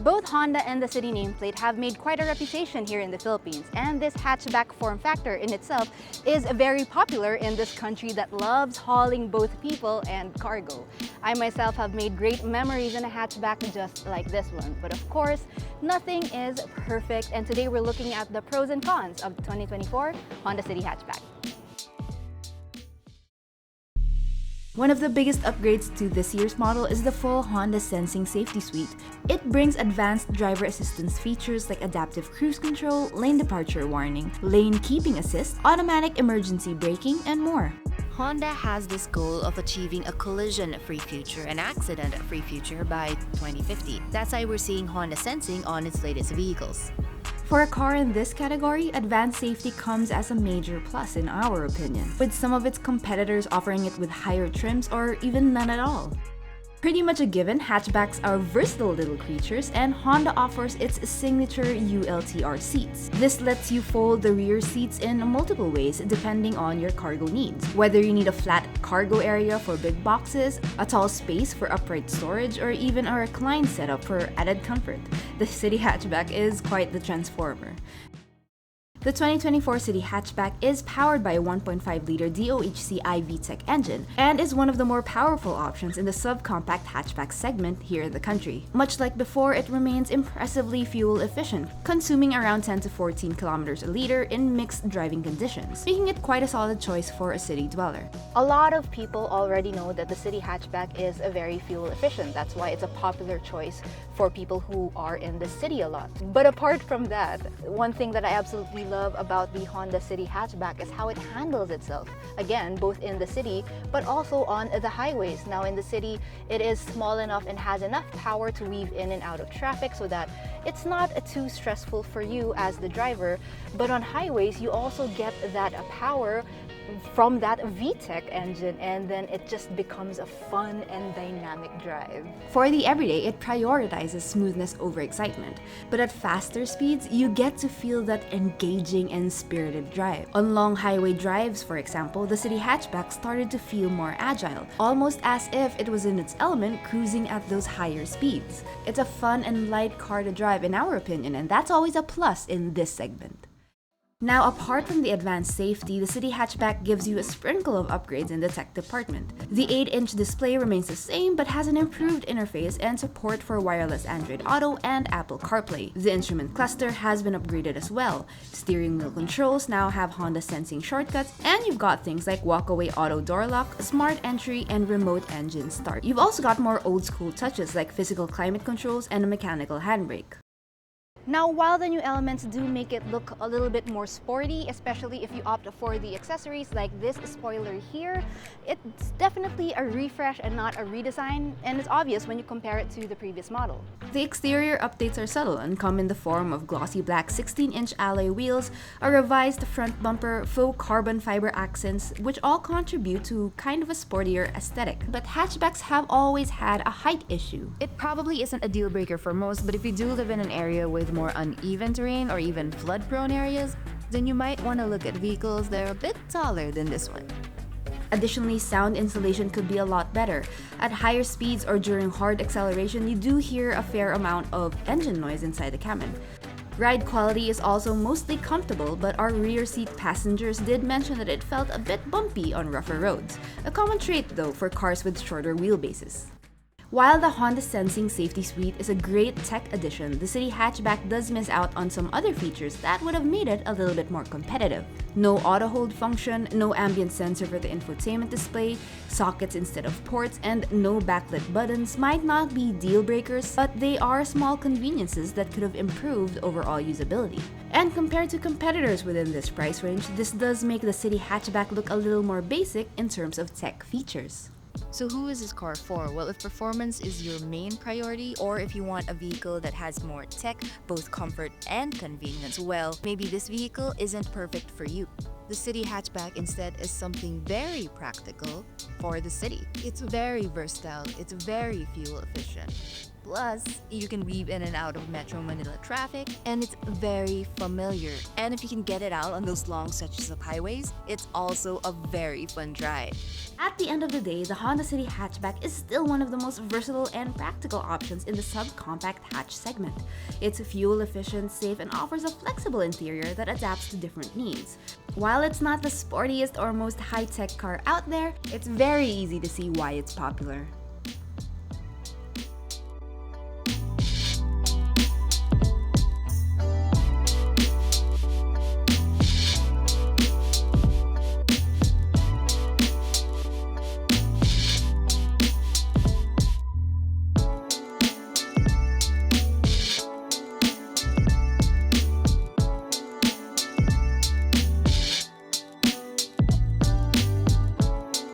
Both Honda and the City nameplate have made quite a reputation here in the Philippines, and this hatchback form factor in itself is very popular in this country that loves hauling both people and cargo. I myself have made great memories in a hatchback just like this one, but of course, nothing is perfect, and today we're looking at the pros and cons of the 2024 Honda City Hatchback. One of the biggest upgrades to this year's model is the full Honda Sensing Safety Suite. It brings advanced driver assistance features like adaptive cruise control, lane departure warning, lane keeping assist, automatic emergency braking, and more. Honda has this goal of achieving a collision-free future and accident-free future by 2050. That's why we're seeing Honda Sensing on its latest vehicles. For a car in this category, advanced safety comes as a major plus in our opinion, with some of its competitors offering it with higher trims or even none at all. Pretty much a given, hatchbacks are versatile little creatures, and Honda offers its signature ULTR seats. This lets you fold the rear seats in multiple ways depending on your cargo needs. Whether you need a flat cargo area for big boxes, a tall space for upright storage, or even a reclined setup for added comfort, the City Hatchback is quite the transformer. The 2024 City Hatchback is powered by a 1.5-liter DOHC VTEC engine and is one of the more powerful options in the subcompact hatchback segment here in the country. Much like before, it remains impressively fuel efficient, consuming around 10 to 14 kilometers a liter in mixed driving conditions, making it quite a solid choice for a city dweller. A lot of people already know that the City Hatchback is very fuel efficient. That's why it's a popular choice for people who are in the city a lot. But apart from that, one thing that I absolutely love about the Honda City Hatchback is how it handles itself. Again, both in the city, but also on the highways. Now in the city, it is small enough and has enough power to weave in and out of traffic so that it's not too stressful for you as the driver. But on highways, you also get that power from that VTEC engine, and then it just becomes a fun and dynamic drive. For the everyday, it prioritizes smoothness over excitement, but at faster speeds, you get to feel that engaging and spirited drive. On long highway drives, for example, the City Hatchback started to feel more agile, almost as if it was in its element cruising at those higher speeds. It's a fun and light car to drive in our opinion, and that's always a plus in this segment. Now, apart from the advanced safety, the City Hatchback gives you a sprinkle of upgrades in the tech department. The 8-inch display remains the same but has an improved interface and support for wireless Android Auto and Apple CarPlay. The instrument cluster has been upgraded as well. Steering wheel controls now have Honda Sensing shortcuts, and you've got things like walkaway auto door lock, smart entry, and remote engine start. You've also got more old-school touches like physical climate controls and a mechanical handbrake. Now, while the new elements do make it look a little bit more sporty, especially if you opt for the accessories like this spoiler here, it's definitely a refresh and not a redesign, and it's obvious when you compare it to the previous model. The exterior updates are subtle and come in the form of glossy black 16-inch alloy wheels, a revised front bumper, faux carbon fiber accents, which all contribute to kind of a sportier aesthetic. But hatchbacks have always had a height issue. It probably isn't a deal breaker for most, but if you do live in an area with more uneven terrain or even flood-prone areas, then you might want to look at vehicles that are a bit taller than this one. Additionally, sound insulation could be a lot better. At higher speeds or during hard acceleration, you do hear a fair amount of engine noise inside the cabin. Ride quality is also mostly comfortable, but our rear seat passengers did mention that it felt a bit bumpy on rougher roads. A common trait though for cars with shorter wheelbases. While the Honda Sensing Safety Suite is a great tech addition, the City Hatchback does miss out on some other features that would have made it a little bit more competitive. No auto hold function, no ambient sensor for the infotainment display, sockets instead of ports, and no backlit buttons might not be deal breakers, but they are small conveniences that could have improved overall usability. And compared to competitors within this price range, this does make the City Hatchback look a little more basic in terms of tech features. So who is this car for? Well, if performance is your main priority, or if you want a vehicle that has more tech, both comfort and convenience, well, maybe this vehicle isn't perfect for you. The City Hatchback instead is something very practical for the city. It's very versatile, it's very fuel efficient. Plus, you can weave in and out of Metro Manila traffic, and it's very familiar. And if you can get it out on those long stretches of highways, it's also a very fun ride. At the end of the day, the Honda City Hatchback is still one of the most versatile and practical options in the subcompact hatch segment. It's fuel efficient, safe, and offers a flexible interior that adapts to different needs. While it's not the sportiest or most high-tech car out there, it's very easy to see why it's popular.